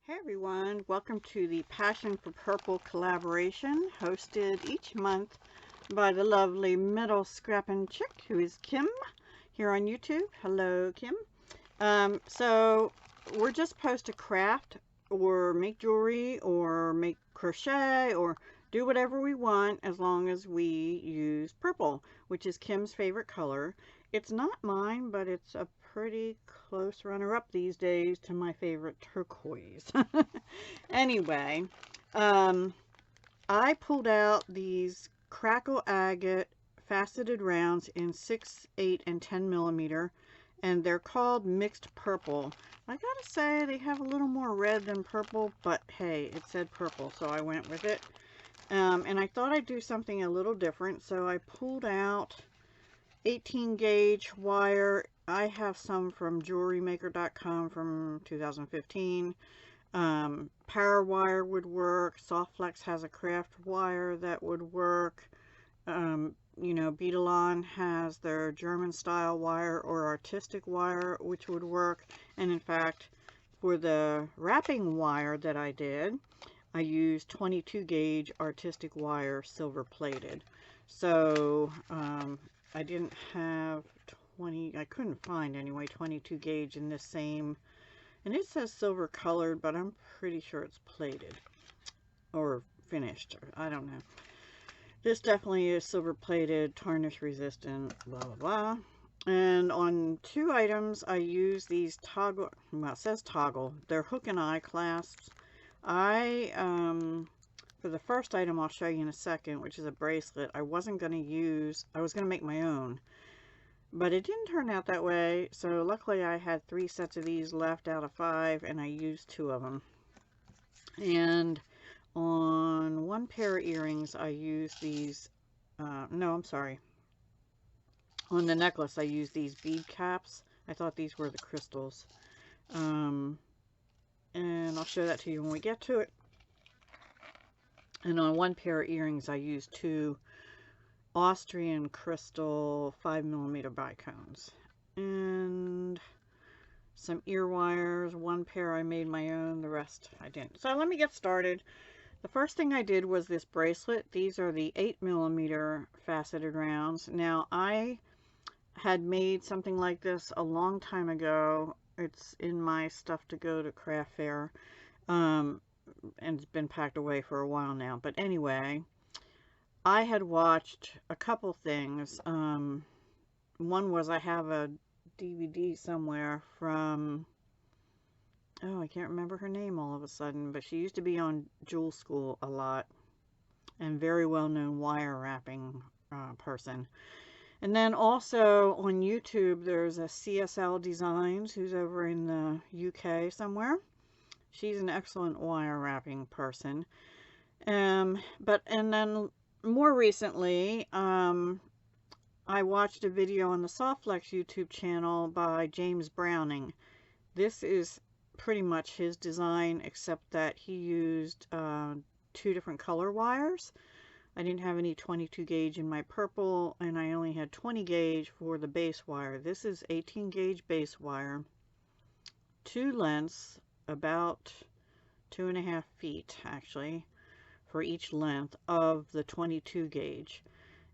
Hey everyone, welcome to the Passion for Purple collaboration, hosted each month by the lovely MetalScrappinChick, who is Kim, here on YouTube. Hello, Kim. So we're just supposed to craft or make jewelry or make crochet or do whatever we want as long as we use purple, which is Kim's favorite color. It's not mine, but it's a pretty close runner-up these days to my favorite turquoise. Anyway, I pulled out these Crackle Agate faceted rounds in 6, 8, and 10 millimeter, and they're called Mixed Purple. I gotta say, they have a little more red than purple, but hey, it said purple, so I went with it. And I thought I'd do something a little different, so I pulled out 18 gauge wire. I have some from jewelrymaker.com from 2015. Power wire would work. Softflex has a craft wire that would work. You know, Beading has their German style wire or artistic wire, which would work. And in fact, for the wrapping wire that I did, I used 22 gauge artistic wire, silver plated. So I didn't have I couldn't find anyway 22 gauge in this same, and it says silver colored, but I'm pretty sure it's plated or finished, or I don't know. This definitely is silver plated, tarnish resistant, blah blah blah. And on 2 items I use these toggle, well, it says toggle, they're hook and eye clasps. For the first item I'll show you in a second, which is a bracelet, I was going to make my own, but it didn't turn out that way. So luckily I had 3 sets of these left out of 5, and I used 2 of them. And on 1 pair of earrings I used these, no, I'm sorry. On the necklace I used these bead caps. I thought these were the crystals. And I'll show that to you when we get to it. And on 1 pair of earrings I used 2 Austrian crystal 5 millimeter bicones. And some ear wires. 1 pair I made my own, the rest I didn't. So let me get started. The first thing I did was this bracelet. These are the 8 millimeter faceted rounds. Now I had made something like this a long time ago. It's in my stuff to go to craft fair, and it's been packed away for a while now. But anyway, I had watched a couple things. One was, I have a DVD somewhere from, oh, I can't remember her name all of a sudden, but she used to be on Jewel School a lot, and very well known wire wrapping person. And then also on YouTube, there's a CSL Designs, who's over in the UK somewhere. She's an excellent wire wrapping person. And then more recently, I watched a video on the Softflex YouTube channel by James Browning. This is pretty much his design, except that he used 2 different color wires. I didn't have any 22 gauge in my purple, and I only had 20 gauge for the base wire. This is 18 gauge base wire, 2 lengths, about 2.5 feet actually, for each length of the 22 gauge.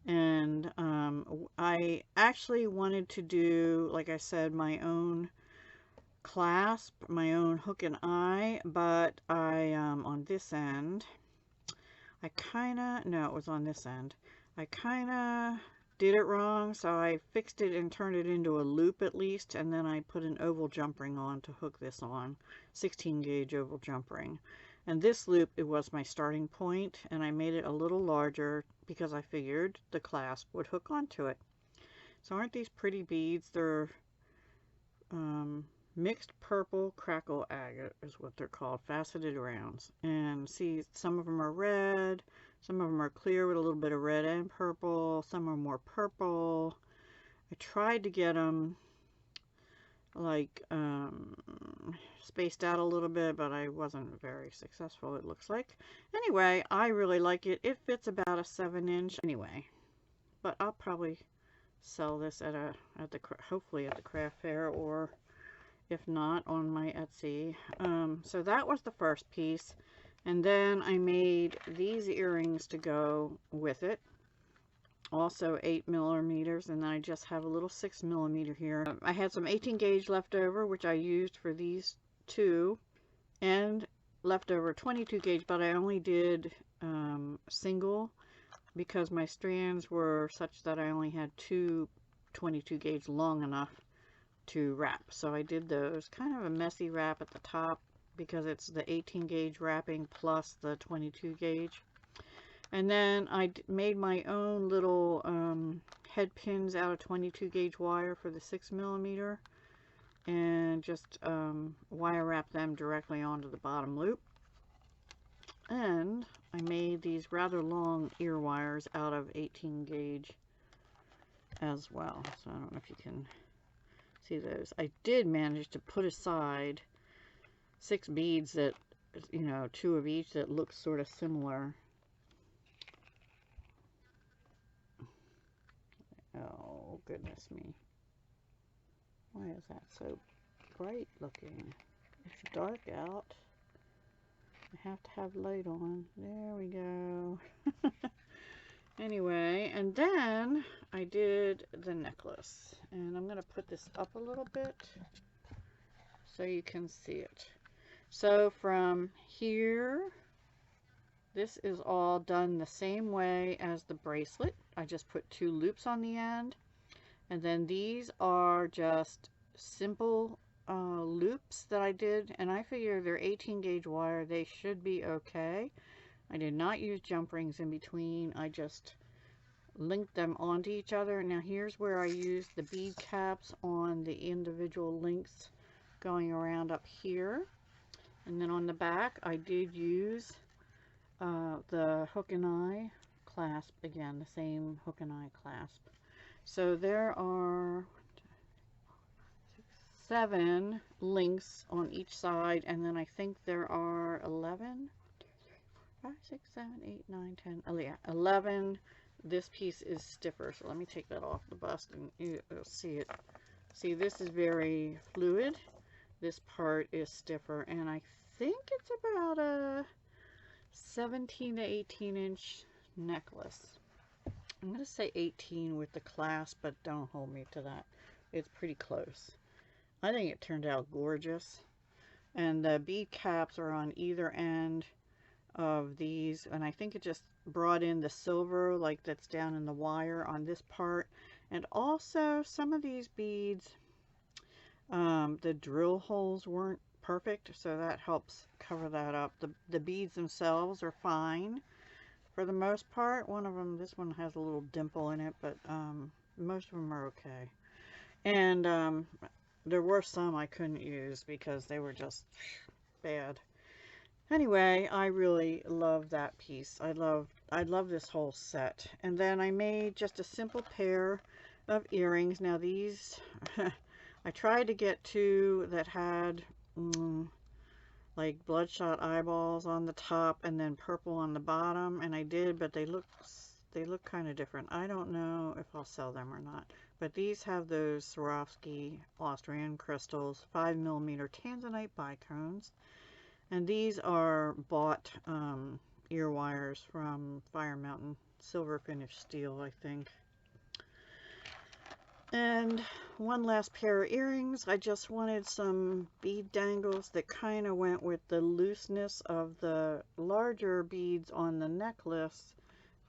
And I actually wanted to do, like I said, my own clasp, my own hook and eye, but I on this end, no, it was on this end. I kind of did it wrong, so I fixed it and turned it into a loop at least, and then I put an oval jump ring on to hook this on, 16 gauge oval jump ring. And this loop, it was my starting point, and I made it a little larger because I figured the clasp would hook onto it. So aren't these pretty beads? They're Mixed Purple Crackle Agate is what they're called, faceted rounds. And see, some of them are red, some of them are clear with a little bit of red and purple, some are more purple. I tried to get them like spaced out a little bit, but I wasn't very successful, it looks like. Anyway, I really like it. It fits about a 7-inch anyway, but I'll probably sell this at hopefully at the craft fair or if not on my Etsy. So that was the first piece. And then I made these earrings to go with it. Also 8 millimeters, and then I just have a little 6 millimeter here. I had some 18 gauge left over, which I used for these two, and leftover 22 gauge, but I only did single because my strands were such that I only had two 22 gauge long enough to wrap. So I did those. Kind of a messy wrap at the top because it's the 18 gauge wrapping plus the 22 gauge. And then I made my own little head pins out of 22 gauge wire for the 6 millimeter, and just wire wrap them directly onto the bottom loop. And I made these rather long ear wires out of 18 gauge as well. So I don't know if you can see those. I did manage to put aside 6 beads that, you know, 2 of each that look sort of similar. Oh, goodness me. Why is that so bright looking? It's dark out. I have to have light on. There we go. Anyway, and then I did the necklace. And I'm going to put this up a little bit so you can see it. So from here, this is all done the same way as the bracelet. I just put 2 loops on the end. And then these are just simple loops that I did. And I figure they're 18 gauge wire. They should be okay. I did not use jump rings in between. I just linked them onto each other. Now here's where I used the bead caps on the individual links going around up here. And then on the back, I did use the hook and eye clasp, again, the same hook and eye clasp. So there are 7 links on each side, and then I think there are 11, 5, 6, 7, 8, 9, 10, oh yeah, 11. This piece is stiffer, so let me take that off the bust and you'll see it. See, this is very fluid. This part is stiffer, and I think it's about a 17 to 18 inch necklace. I'm going to say 18 with the clasp, but don't hold me to that. It's pretty close. I think it turned out gorgeous. And the bead caps are on either end of these, and I think it just brought in the silver like that's down in the wire on this part. And also some of these beads, the drill holes weren't perfect, so that helps cover that up. The beads themselves are fine for the most part. One of them, this one has a little dimple in it, but most of them are okay. And there were some I couldn't use because they were just bad. Anyway, I really love that piece. I love this whole set. And then I made just a simple pair of earrings. Now these, I tried to get 2 that had like bloodshot eyeballs on the top and then purple on the bottom, and I did, but they look kind of different. I don't know if I'll sell them or not. But these have those Swarovski Austrian crystals, 5 millimeter tanzanite bicones. And these are bought ear wires from Fire Mountain, silver finished steel, I think. And one last pair of earrings. I just wanted some bead dangles that kind of went with the looseness of the larger beads on the necklace,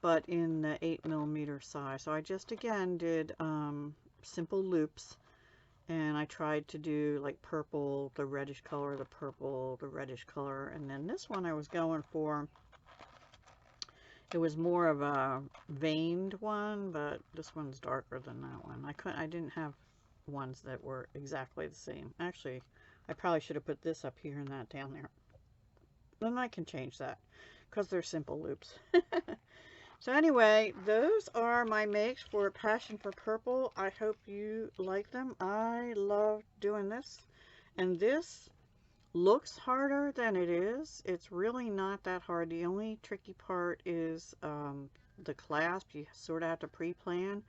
but in the 8 millimeter size. So I just again did simple loops. And I tried to do like purple, the reddish color, the purple, the reddish color. And then this one I was going for, it was more of a veined one, but this one's darker than that one. I didn't have ones that were exactly the same. Actually, I probably should have put this up here and that down there. Then I can change that because they're simple loops. So anyway, those are my makes for Passion for Purple. I hope you like them. I love doing this. And this looks harder than it is. It's really not that hard. The only tricky part is the clasp. You sort of have to pre-plan.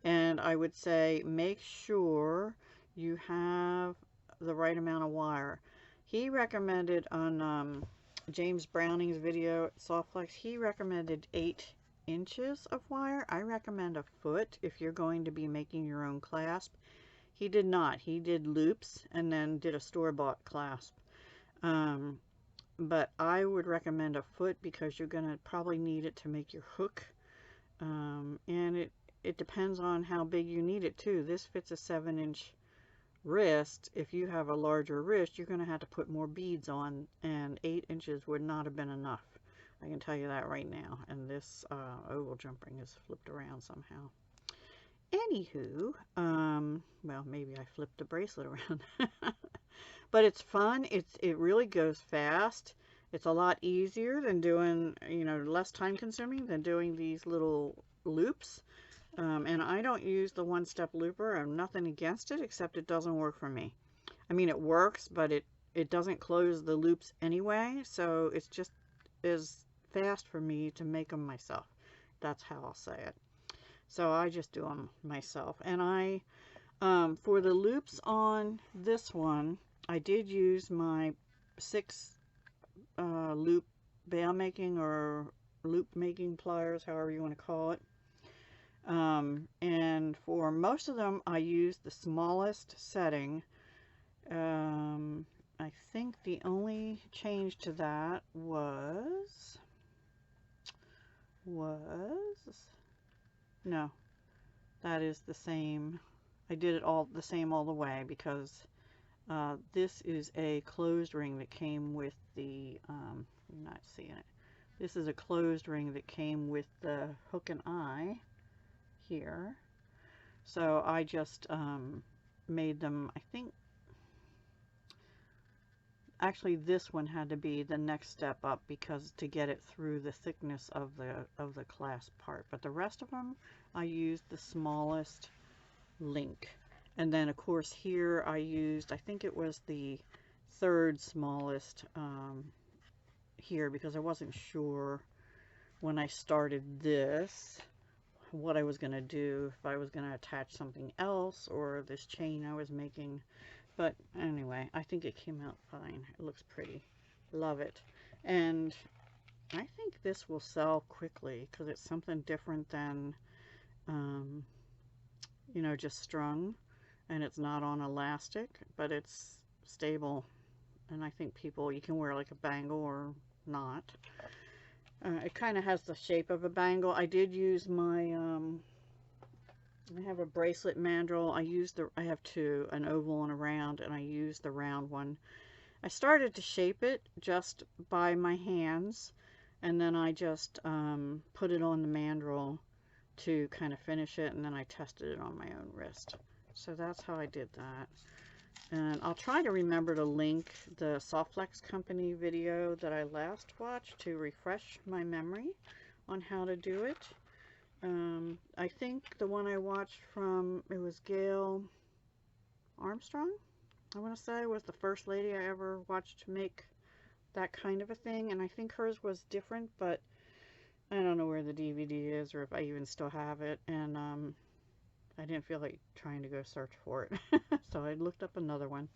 And I would say make sure you have the right amount of wire. He recommended on James Browning's video at Softflex, he recommended 8 inches of wire. I recommend a foot if you're going to be making your own clasp. He did not. He did loops and then did a store-bought clasp. But I would recommend a foot because you're going to probably need it to make your hook. And it depends on how big you need it too. This fits a 7-inch wrist. If you have a larger wrist, you're going to have to put more beads on, and 8 inches would not have been enough. I can tell you that right now. And this oval jump ring is flipped around somehow. Anywho, well, maybe I flipped the bracelet around. But it's fun. It really goes fast. It's a lot easier than doing, less time consuming than doing these little loops. And I don't use the one-step looper. I'm nothing against it, except it doesn't work for me. I mean, it works, but it doesn't close the loops anyway. So it's just as fast for me to make them myself. That's how I'll say it. So I just do them myself. And I, for the loops on this one, I did use my 6 loop bail making or loop making pliers, however you want to call it. And for most of them, I used the smallest setting. I think the only change to that was no, that is the same. I did it all the same all the way because this is a closed ring that came with the, you're not seeing it. This is a closed ring that came with the hook and eye here. So I just made them, I think, actually this one had to be the next step up because to get it through the thickness of the clasp part. But the rest of them, I used the smallest link. And then of course here I used, I think it was the 3rd smallest here because I wasn't sure when I started this what I was going to do, if I was going to attach something else or this chain I was making. But anyway, I think it came out fine. It looks pretty. Love it. And I think this will sell quickly because it's something different than just strung, and it's not on elastic, but it's stable. And I think you can wear like a bangle or not. It kind of has the shape of a bangle. I did use my I have a bracelet mandrel. I have 2, an oval and a round, and I used the round one. I started to shape it just by my hands, and then I just put it on the mandrel to kind of finish it, and then I tested it on my own wrist. So that's how I did that. And I'll try to remember to link the Softflex company video that I last watched to refresh my memory on how to do it. I think the one I watched from, it was Gail Armstrong, I want to say, was the first lady I ever watched make that kind of a thing. And I think hers was different, but I don't know where the DVD is or if I even still have it. And I didn't feel like trying to go search for it. So I looked up another one.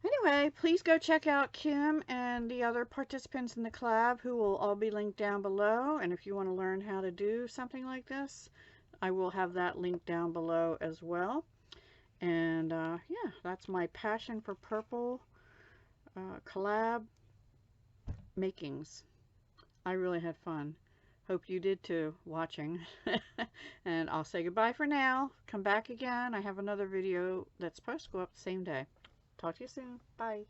Anyway, please go check out Kim and the other participants in the collab, who will all be linked down below. And if you want to learn how to do something like this, I will have that link down below as well. And yeah, that's my passion for purple collab makings. I really had fun. Hope you did too, watching. And I'll say goodbye for now. Come back again. I have another video that's supposed to go up the same day. Talk to you soon. Bye.